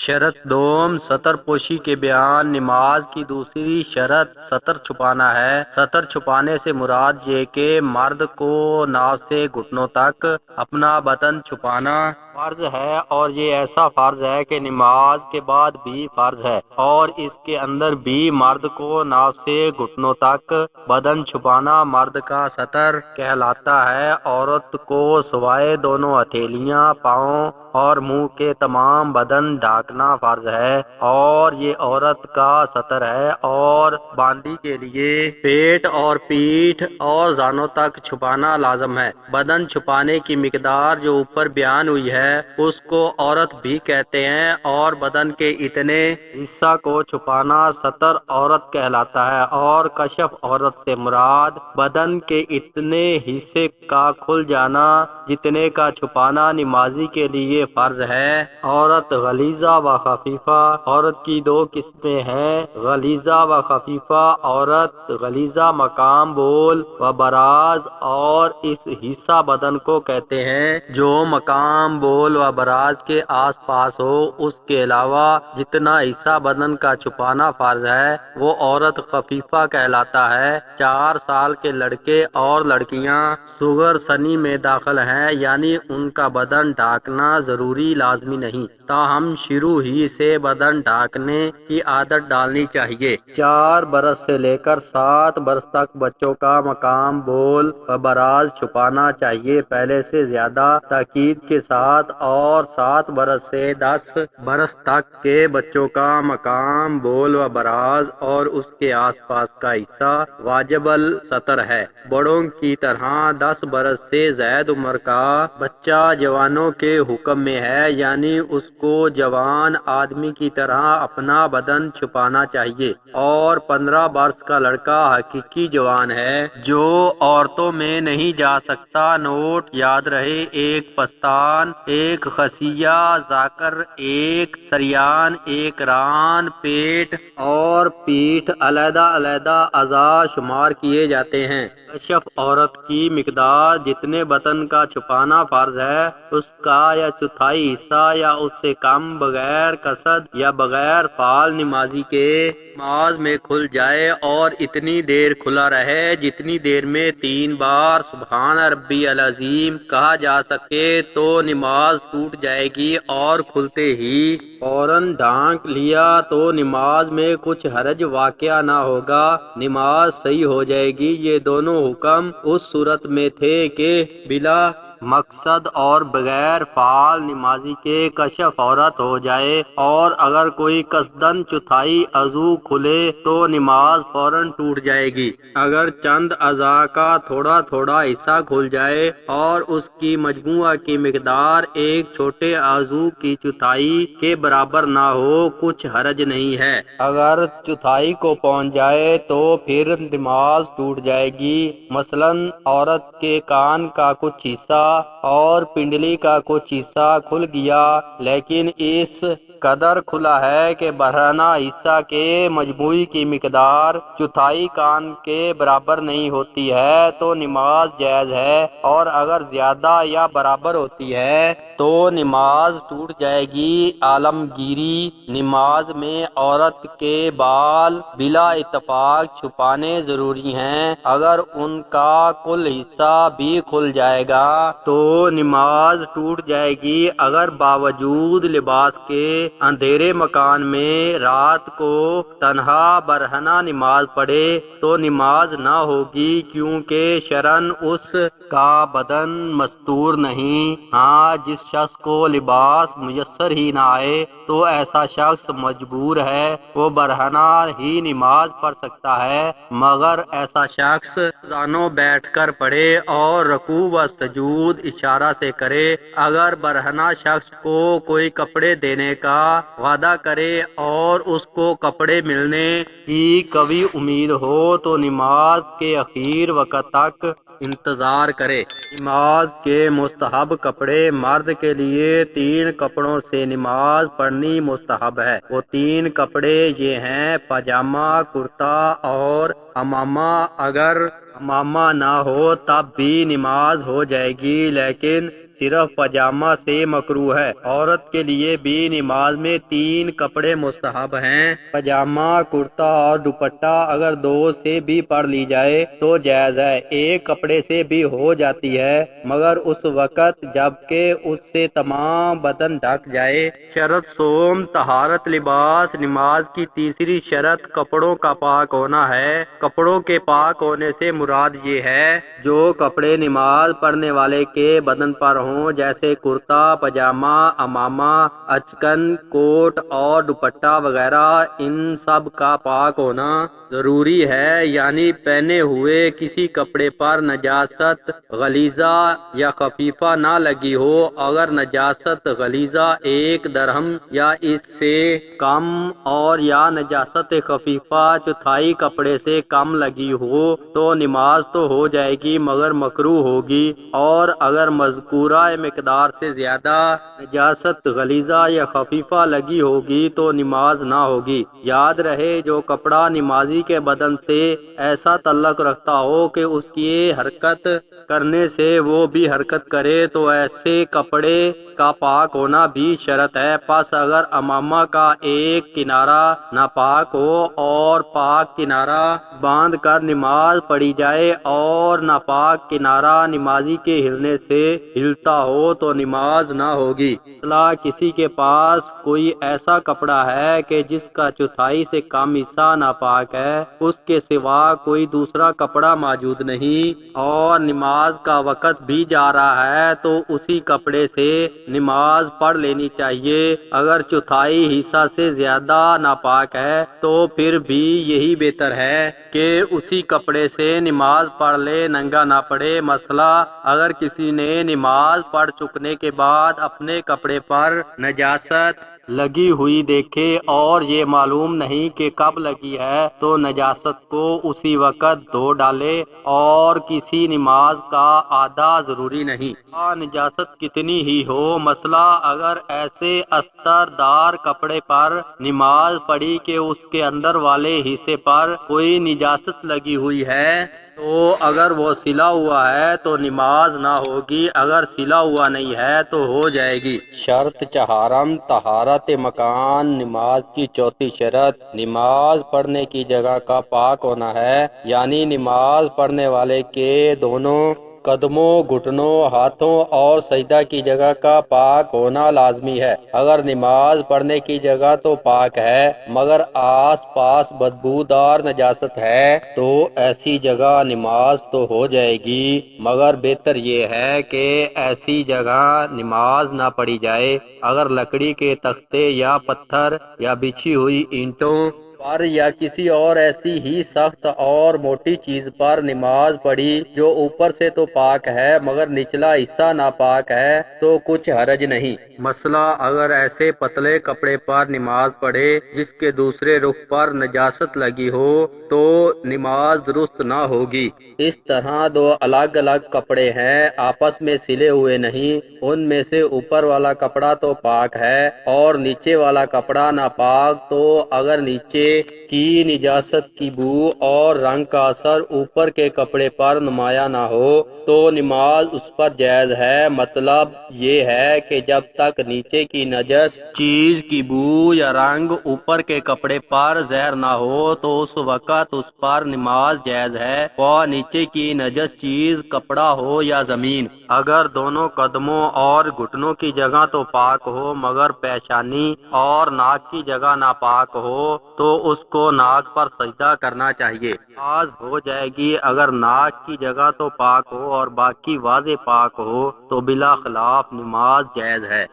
شرط دوم سطر پوشی کے بیان۔ نماز کی دوسری شرط سطر چھپانا ہے۔ سطر چھپانے سے مراد یہ کہ مرد کو ناف سے گھٹنوں تک اپنا بدن چھپانا فرض ہے، اور یہ ایسا فرض ہے کہ نماز کے بعد بھی فرض ہے، اور اس کے اندر بھی مرد کو ناف سے گھٹنوں تک بدن چھپانا مرد کا سطر کہلاتا ہے۔ عورت کو سوائے دونوں ہتھیلیاں، پاؤں اور منہ کے تمام بدن ڈھانکنا فرض ہے، اور یہ عورت کا سطر ہے، اور باندی کے لیے پیٹ اور پیٹھ اور زانوں تک چھپانا لازم ہے۔ بدن چھپانے کی مقدار جو اوپر بیان ہوئی ہے اس کو عورت بھی کہتے ہیں، اور بدن کے اتنے حصہ کو چھپانا سطر عورت کہلاتا ہے، اور کشف عورت سے مراد بدن کے اتنے حصے کا کھل جانا جتنے کا چھپانا نمازی کے لیے فرض ہے۔ عورت غلیظہ و خفیفہ۔ عورت کی دو قسمیں ہیں، غلیظہ و خفیفہ۔ عورت غلیظہ مقام بول و براز، اور اس حصہ بدن کو کہتے ہیں جو مقام بول و براز کے آس پاس ہو۔ اس کے علاوہ جتنا حصہ بدن کا چھپانا فرض ہے وہ عورت خفیفہ کہلاتا ہے۔ 4 سال کے لڑکے اور لڑکیاں صغر سنی میں داخل ہیں، یعنی ان کا بدن ڈھانکنا ضروری لازمی نہیں، تاہم شروع ہی سے بدن ڈھانکنے کی عادت ڈالنی چاہیے۔ 4 برس سے لے کر 7 برس تک بچوں کا مقام بول و براز چھپانا چاہیے پہلے سے زیادہ تاکید کے ساتھ، اور 7 برس سے 10 برس تک کے بچوں کا مقام بول و براز اور اس کے آس پاس کا حصہ واجب الستر ہے۔ بڑوں کی طرح 10 برس سے زائد عمر کا بچہ جوانوں کے حکم میں ہے، یعنی اس کو جوان آدمی کی طرح اپنا بدن چھپانا چاہیے، اور 15 برس کا لڑکا حقیقی جوان ہے جو عورتوں میں نہیں جا سکتا۔ نوٹ یاد رہے، ایک پستان، ایک خصیہ ذکر، ایک شریان، ایک ران، پیٹ اور پیٹھ علیحدہ علیحدہ اعضاء شمار کیے جاتے ہیں۔ کشف عورت کی مقدار جتنے بدن کا چھپانا فرض ہے اس کا یا چوتھائی حصہ یا اس سے کم بغیر قصد یا بغیر فعل نمازی کے نماز میں کھل جائے، اور اتنی دیر کھلا رہے جتنی دیر میں 3 بار سبحان ربی العظیم کہا جا سکے تو نماز ٹوٹ جائے گی، اور کھلتے ہی فوراً ڈھانک لیا تو نماز میں کچھ حرج واقع نہ ہوگا، نماز صحیح ہو جائے گی۔ یہ دونوں حکم اس صورت میں تھے کہ بلا مقصد اور بغیر فعل نمازی کے کشف عورت ہو جائے، اور اگر کوئی قصدن چوتھائی عضو کھلے تو نماز فوراً ٹوٹ جائے گی۔ اگر چند اعضاء کا تھوڑا تھوڑا حصہ کھل جائے اور اس کی مجموعہ کی مقدار ایک چھوٹے عضو کی چوتھائی کے برابر نہ ہو کچھ حرج نہیں ہے۔ اگر چوتھائی کو پہنچ جائے تو پھر نماز ٹوٹ جائے گی۔ مثلاً عورت کے کان کا کچھ حصہ اور پنڈلی کا کچھ حصہ کھل گیا، لیکن اس قدر کھلا ہے کہ برہنہ حصہ کے مجموعی کی مقدار چوتھائی کان کے برابر نہیں ہوتی ہے تو نماز جائز ہے، اور اگر زیادہ یا برابر ہوتی ہے تو نماز ٹوٹ جائے گی۔ عالمگیری نماز میں عورت کے بال بلا اتفاق چھپانے ضروری ہیں، اگر ان کا کل حصہ بھی کھل جائے گا تو نماز ٹوٹ جائے گی۔ اگر باوجود لباس کے اندھیرے مکان میں رات کو تنہا برہنہ نماز پڑھے تو نماز نہ ہوگی، کیونکہ شرعاً اس کا بدن مستور نہیں۔ ہاں، جس شخص کو لباس میسر ہی نہ آئے تو ایسا شخص مجبور ہے، وہ برہنہ ہی نماز پڑھ سکتا ہے، مگر ایسا شخص زانوں بیٹھ کر پڑھے اور رکوع و سجود اشارہ سے کرے۔ اگر برہنہ شخص کو کوئی کپڑے دینے کا وعدہ کرے اور اس کو کپڑے ملنے کی قوی امید ہو تو نماز کے اخیر وقت تک انتظار کرے۔ نماز کے مستحب کپڑے۔ مرد کے لیے 3 کپڑوں سے نماز پڑھنی مستحب ہے۔ وہ 3 کپڑے یہ ہیں: پاجامہ، کرتا اور عمامہ۔ اگر عمامہ نہ ہو تب بھی نماز ہو جائے گی، لیکن صرف پاجامہ سے مکروہ ہے۔ عورت کے لیے بھی نماز میں 3 کپڑے مستحب ہیں، پاجامہ، کرتا اور دوپٹہ۔ اگر 2 سے بھی پڑھ لی جائے تو جائز ہے، ایک کپڑے سے بھی ہو جاتی ہے مگر اس وقت جبکہ اس سے تمام بدن ڈھک جائے۔ شرط سوم طہارت لباس۔ نماز کی تیسری شرط کپڑوں کا پاک ہونا ہے۔ کپڑوں کے پاک ہونے سے مراد یہ ہے جو کپڑے نماز پڑھنے والے کے بدن پر ہوں، جیسے کرتا، پاجامہ، عمامہ، اچکن، کوٹ اور دوپٹہ وغیرہ، ان سب کا پاک ہونا ضروری ہے، یعنی پہنے ہوئے کسی کپڑے پر نجاست غلیظہ یا خفیفہ نہ لگی ہو۔ اگر نجاست غلیظہ 1 درہم یا اس سے کم اور یا نجاست خفیفہ چوتھائی کپڑے سے کم لگی ہو تو نماز تو ہو جائے گی مگر مکروہ ہوگی، اور اگر مذکورہ مقدار سے زیادہ نجاست غلیظہ یا خفیفہ لگی ہوگی تو نماز نہ ہوگی۔ یاد رہے جو کپڑا نمازی کے بدن سے ایسا تعلق رکھتا ہو کہ اس کی حرکت کرنے سے وہ بھی حرکت کرے تو ایسے کپڑے کا پاک ہونا بھی شرط ہے۔ پس اگر عمامہ کا ایک کنارہ ناپاک ہو اور پاک کنارہ باندھ کر نماز پڑھی جائے اور ناپاک کنارہ نمازی کے ہلنے سے ہلتا ہو تو نماز نہ ہوگی۔ مثلا کسی کے پاس کوئی ایسا کپڑا ہے کہ جس کا چوتھائی سے کم حصہ ناپاک ہے، اس کے سوا کوئی دوسرا کپڑا موجود نہیں اور نماز کا وقت بھی جا رہا ہے تو اسی کپڑے سے نماز پڑھ لینی چاہیے۔ اگر چوتھائی حصہ سے زیادہ ناپاک ہے تو پھر بھی یہی بہتر ہے کہ اسی کپڑے سے نماز پڑھ لے، ننگا نہ پڑے۔ مثلا اگر کسی نے نماز پڑھ چکنے کے بعد اپنے کپڑے پر نجاست لگی ہوئی دیکھے اور یہ معلوم نہیں کہ کب لگی ہے تو نجاست کو اسی وقت دھو ڈالے اور کسی نماز کا ادا ضروری نہیں، نجاست کتنی ہی ہو۔ مثلا اگر ایسے استر دار کپڑے پر نماز پڑھی کہ اس کے اندر والے حصے پر کوئی نجاست لگی ہوئی ہے تو اگر وہ سلا ہوا ہے تو نماز نہ ہوگی، اگر سلا ہوا نہیں ہے تو ہو جائے گی۔ شرط چہارم طہارت مکان۔ نماز کی چوتھی شرط نماز پڑھنے کی جگہ کا پاک ہونا ہے، یعنی نماز پڑھنے والے کے دونوں قدموں، گھٹنوں، ہاتھوں اور سجدہ کی جگہ کا پاک ہونا لازمی ہے۔ اگر نماز پڑھنے کی جگہ تو پاک ہے مگر آس پاس بدبودار نجاست ہے تو ایسی جگہ نماز تو ہو جائے گی مگر بہتر یہ ہے کہ ایسی جگہ نماز نہ پڑھی جائے۔ اگر لکڑی کے تختے یا پتھر یا بچھی ہوئی اینٹوں پر یا کسی اور ایسی ہی سخت اور موٹی چیز پر نماز پڑھی جو اوپر سے تو پاک ہے مگر نچلا حصہ ناپاک ہے تو کچھ حرج نہیں۔ مثلا اگر ایسے پتلے کپڑے پر نماز پڑھے جس کے دوسرے رخ پر نجاست لگی ہو تو نماز درست نہ ہوگی۔ اس طرح 2 الگ الگ کپڑے ہیں، آپس میں سلے ہوئے نہیں، ان میں سے اوپر والا کپڑا تو پاک ہے اور نیچے والا کپڑا ناپاک، تو اگر نیچے کی نجاست کی بو اور رنگ کا اثر اوپر کے کپڑے پر نمایاں نہ ہو تو نماز اس پر جائز ہے۔ مطلب یہ ہے کہ جب تک نیچے کی نجس چیز کی بو یا رنگ اوپر کے کپڑے پر ظاہر نہ ہو تو اس وقت اس پر نماز جائز ہے، وہ نیچے کی نجس چیز کپڑا ہو یا زمین۔ اگر دونوں قدموں اور گھٹنوں کی جگہ تو پاک ہو مگر پیشانی اور ناک کی جگہ ناپاک ہو تو اس کو ناک پر سجدہ کرنا چاہیے، نماز ہو جائے گی۔ اگر ناک کی جگہ تو پاک ہو اور باقی واضح پاک ہو تو بلا خلاف نماز جائز ہے۔